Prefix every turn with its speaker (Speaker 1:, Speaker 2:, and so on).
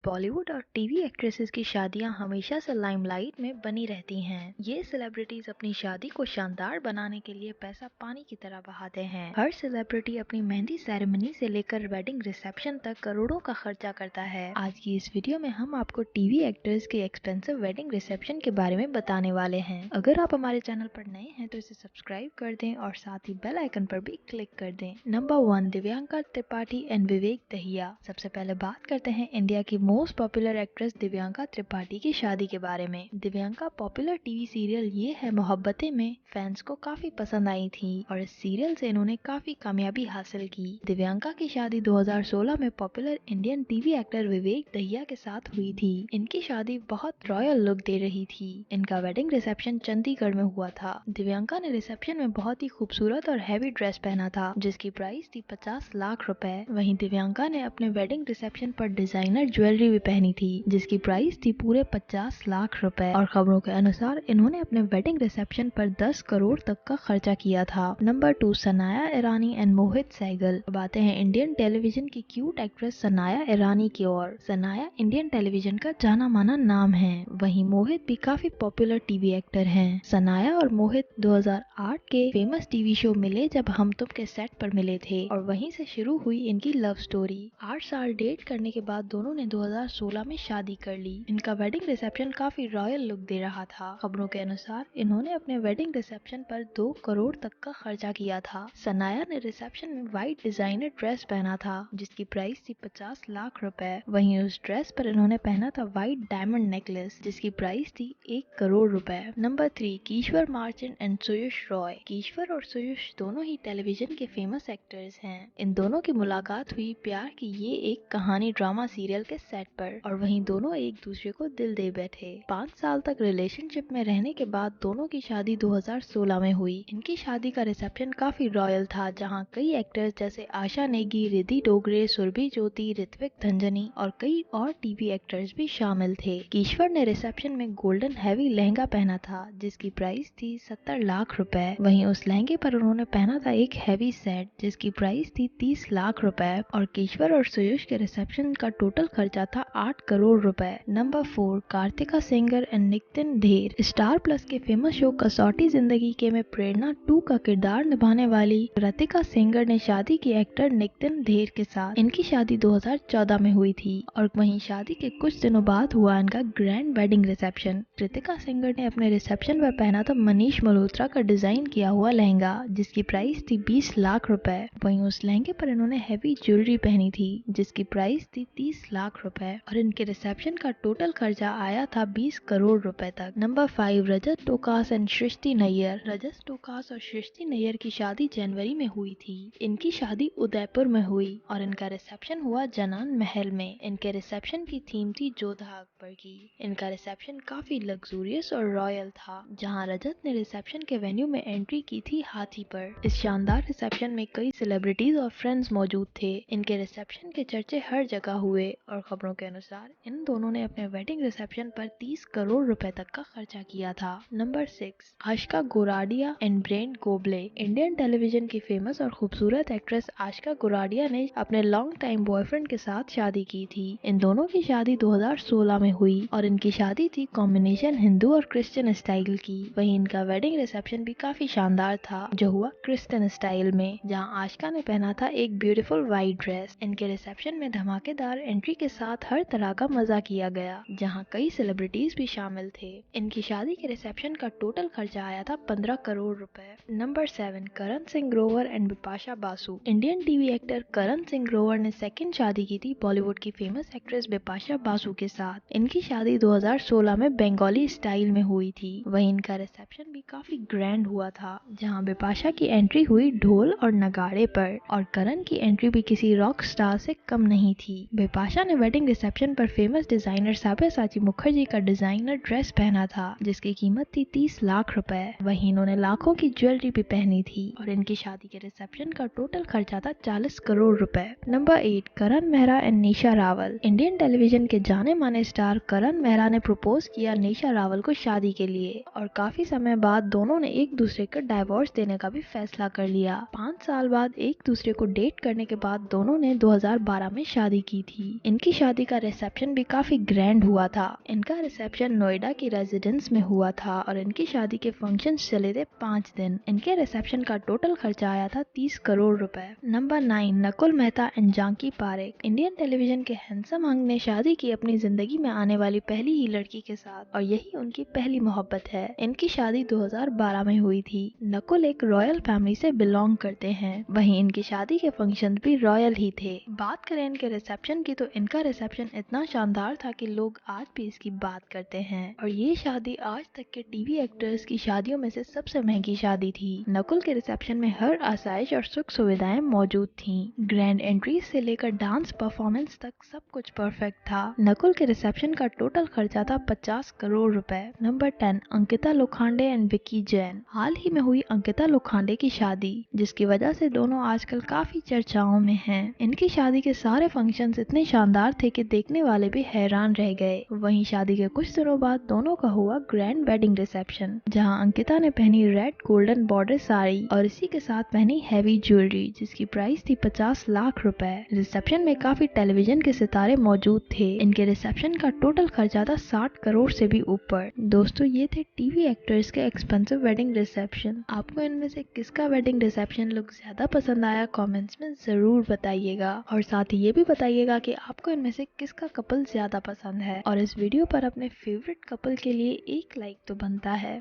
Speaker 1: बॉलीवुड और TV actresses की शादियां हमेशा से लाइमलाइट में बनी रहती हैं। ये सेलिब्रिटीज अपनी शादी को शानदार बनाने के लिए पैसा पानी की तरह बहाते हैं। हर सेलिब्रिटी अपनी मेहंदी सेरेमनी से लेकर वेडिंग रिसेप्शन तक करोड़ों का खर्चा करता है। आज की इस वीडियो में हम आपको टीवी एक्टर्स के एक्सपेंसिव वेडिंग रिसेप्शन के बारे में बताने वाले हैं। अगर आप हमारे चैनल पर नए हैं तो इसे सब्सक्राइब कर दें और साथ ही बेल आइकन पर भी क्लिक कर दें। नंबर 1, दिव्यांका त्रिपाठी एंड विवेक दहिया। सबसे पहले बात करते हैं इंडिया की most popular actress Divyanka Tripathi की शादी के बारे में। दिव्यांका पॉपुलर टीवी सीरियल ये है मोहब्बतें में फैंस को काफी पसंद आई थी और इस सीरियल से इन्होंने काफी कामयाबी हासिल की। दिव्यांका की शादी 2016 में पॉपुलर इंडियन टीवी एक्टर विवेक दहिया के साथ हुई थी। इनकी शादी बहुत रॉयल लुक दे रही थी। इनका वेडिंग रिसेप्शन चंडीगढ़ में हुआ था। दिव्यांका ने रिसेप्शन में बहुत ही खूबसूरत और हैवी ड्रेस पहना था जिसकी प्राइस थी 50 लाख रुपए। वहीं दिव्यांका ने अपने वेडिंग रिसेप्शन पर डिजाइनर ज्वेलरी भी पहनी थी जिसकी प्राइस थी पूरे 50 लाख रुपए और खबरों के अनुसार इन्होंने अपने वेडिंग रिसेप्शन पर 10 करोड़ तक का खर्चा किया था। नंबर 2, सनाया ईरानी एंड मोहित सहगल। अब आते हैं इंडियन टेलीविजन की क्यूट एक्ट्रेस सनाया ईरानी की ओर। सनाया इंडियन टेलीविजन का जाना माना नाम है। वहीं मोहित भी काफी पॉपुलर टीवी एक्टर हैं। सनाया और मोहित 2008 के फेमस टीवी शो मिले जब हम तुम के सेट पर मिले थे और वहीं से शुरू हुई इनकी लव स्टोरी। 8 साल डेट करने के बाद दोनों ने 2016 में शादी कर ली। इनका वेडिंग रिसेप्शन काफी रॉयल लुक दे रहा था। खबरों के अनुसार इन्होंने अपने वेडिंग रिसेप्शन पर 2 करोड़ तक का खर्चा किया था। सनाया ने रिसेप्शन में व्हाइट डिजाइनर ड्रेस पहना था जिसकी प्राइस थी 50 लाख रुपए। वहीं उस ड्रेस पर इन्होंने पहना था व्हाइट डायमंड नेकलेस जिसकी प्राइस थी 1 करोड़ रुपए। नंबर 3, कीश्वर मार्चन एंड सुयश रॉय। कीश्वर और सुयश दोनों ही टेलीविजन के फेमस एक्टर्स हैं। इन दोनों की मुलाकात हुई प्यार की ये एक कहानी ड्रामा सीरियल के सेट पर और वहीं दोनों एक दूसरे को दिल दे बैठे। 5 साल तक रिलेशनशिप में रहने के बाद दोनों की शादी 2016 में हुई। इनकी शादी का रिसेप्शन काफी रॉयल था जहां कई एक्टर्स जैसे आशा नेगी, रिद्धि डोगरे, सुरभि ज्योति, ऋत्विक धंजनी और कई और टीवी एक्टर्स भी शामिल थे। कीश्वर ने रिसेप्शन में गोल्डन हैवी लहंगा पहना था जिसकी प्राइस थी 70 लाख रुपए। वहीं उस लहंगे पर उन्होंने पहना था एक हैवी सेट जिसकी प्राइस थी 30 लाख रुपए और कीश्वर और सुयश के रिसेप्शन का टोटल खर्चा था 8 करोड़ रुपए। नंबर 4, कार्तिका सेंगर एंड नितिन धेर। स्टार प्लस के फेमस शो कसौटी जिंदगी के में प्रेरणा 2 का किरदार निभाने वाली कृतिका सेंगर ने शादी की एक्टर नितिन धेर के साथ। इनकी शादी 2014 में हुई थी और वहीं शादी के कुछ दिनों बाद हुआ इनका grand wedding reception. Kritika Sengar ने अपने रिसेप्शन पर पहना था मनीष मल्होत्रा का डिजाइन किया हुआ लहंगा जिसकी प्राइस थी 20 लाख रुपए। वहीं उस लहंगे पर इन्होंने हैवी ज्वेलरी पहनी थी जिसकी प्राइस थी 30 लाख रुपए और इनके रिसेप्शन का टोटल खर्चा आया था 20 करोड़ रुपए तक। नंबर 5, रजत टोकास एंड सृष्टि नैयर। रजत टोकास और सृष्टि नैयर की शादी जनवरी में हुई थी। इनकी शादी उदयपुर में हुई और इनका रिसेप्शन हुआ जनान महल में। इनके रिसेप्शन की थीम थी जोधा अकबर की। इनका रिसेप्शन काफी लग्जूरियस और रॉयल था जहां रजत ने रिसेप्शन के वेन्यू में एंट्री की थी हाथी पर। इस शानदार रिसेप्शन में कई सेलिब्रिटीज और फ्रेंड्स मौजूद थे। इनके रिसेप्शन के चर्चे हर जगह हुए और खबरों के अनुसार इन दोनों ने अपने वेडिंग रिसेप्शन पर 30 करोड़ रुपए तक का खर्चा किया था। Number 6, Aashka Goradia and Brent Goble. Indian television की फेमस और खूबसूरत एक्ट्रेस आशिका गोराडिया ने अपने लॉन्ग टाइम बॉयफ्रेंड के साथ शादी की थी। इन दोनों की शादी 2016 में हुई और इनकी शादी थी कॉम्बिनेशन हिंदू और क्रिश्चियन स्टाइल की। वहीं इनका वेडिंग रिसेप्शन भी काफी शानदार था जो हुआ क्रिश्चियन स्टाइल में जहां आशिका ने पहना था एक ब्यूटीफुल व्हाइट ड्रेस। इनके रिसेप्शन में धमाकेदार एंट्री के साथ हर तरह का मजा किया गया जहां कई सेलिब्रिटीज भी शामिल थे। इनकी शादी के रिसेप्शन का टोटल खर्चा आया था 15 करोड़ रुपए। Number 7, Karan Singh Grover and Bipasha Basu. Indian TV actor Karan Singh Grover ने सेकंड शादी की थी बॉलीवुड की फेमस एक्ट्रेस बिपाशा बासु के साथ। इनकी शादी 2016 में बंगाली स्टाइल में हुई थी। वहीं इनका रिसेप्शन भी काफी ग्रैंड हुआ था जहां बिपाशा की एंट्री हुई ढोल और नगाड़े पर और करण की एंट्री भी किसी रॉक स्टार से कम नहीं थी। बिपाशा ने वेडिंग रिसेप्शन पर फेमस डिजाइनर साब्यासाची मुखर्जी का डिजाइनर ड्रेस पहना था जिसकी कीमत थी 30 लाख रुपए। वहीं इन्होंने लाखों की ज्वेलरी भी पहनी थी और इनकी शादी के रिसेप्शन का टोटल खर्चा था 40 करोड़ रुपए। Number 8, Karan Mehra and Nisha Rawal. Indian television के जाने माने स्टार करण मेहरा ने प्रपोज किया निशा रावल को शादी के लिए और काफी समय बाद दोनों ने एक दूसरे को डाइवोर्स देने का भी फैसला कर लिया। 5 साल बाद एक दूसरे को डेट करने के बाद दोनों ने 2012 में शादी की थी। इनकी शादी शादी का रिसेप्शन भी काफी ग्रैंड हुआ था। इनका रिसेप्शन नोएडा की रेजिडेंस में हुआ था और इनकी शादी के फंक्शन चले थे 5 दिन। इनके रिसेप्शन का टोटल खर्चा आया था 30 करोड़ रुपए। Number 9, Nakul Mehta and Janki Parekh. Indian television के हैंडसम हंग ने शादी की अपनी जिंदगी में आने वाली पहली ही लड़की के साथ और यही उनकी पहली मोहब्बत है। इनकी शादी 2012 में हुई थी। नकुल एक रॉयल फैमिली से बिलोंग करते हैं, वहीं इनकी शादी के फंक्शन भी रॉयल ही थे। बात करें इनके रिसेप्शन की तो इनका रिसेप्शन इतना शानदार था कि लोग आज भी इसकी बात करते हैं और ये शादी आज तक के टीवी एक्टर्स की शादियों में से सबसे महंगी शादी थी। नकुल के रिसेप्शन में हर आसाइश और सुख सुविधाएं मौजूद थीं। ग्रैंड एंट्री से लेकर डांस परफॉर्मेंस तक सब कुछ परफेक्ट था। नकुल के रिसेप्शन का टोटल खर्चा था 50 करोड़ रुपए। Number 10, Ankita Lokhande and Vicky Jain. हाल ही में हुई अंकिता लोखंडे की शादी, जिसकी वजह से दोनों आजकल काफी चर्चाओं में हैं। इनकी शादी के सारे फंक्शंस इतने शानदार थे कि देखने वाले भी हैरान रह गए। वहीं शादी के कुछ दिनों बाद दोनों का हुआ ग्रैंड वेडिंग रिसेप्शन, जहां अंकिता ने पहनी रेड गोल्डन बॉर्डर साड़ी और इसी के साथ पहनी हैवी ज्वेलरी, जिसकी प्राइस थी 50 लाख रुपए। रिसेप्शन में काफी टेलीविजन के सितारे मौजूद थे। इनके रिसेप्शन का टोटल खर्चा था 60 करोड़ से भी ऊपर। दोस्तों, ये थे टीवी एक्टर्स के एक्सपेंसिव वेडिंग रिसेप्शन। आपको इनमें से किसका वेडिंग रिसेप्शन लुक ज्यादा पसंद आया, कमेंट्स में जरूर बताइएगा और साथ ही ये भी बताइएगा कि आपको इनमें से किसका कपल ज्यादा पसंद है। और इस वीडियो पर अपने फेवरेट कपल के लिए एक लाइक तो बनता है।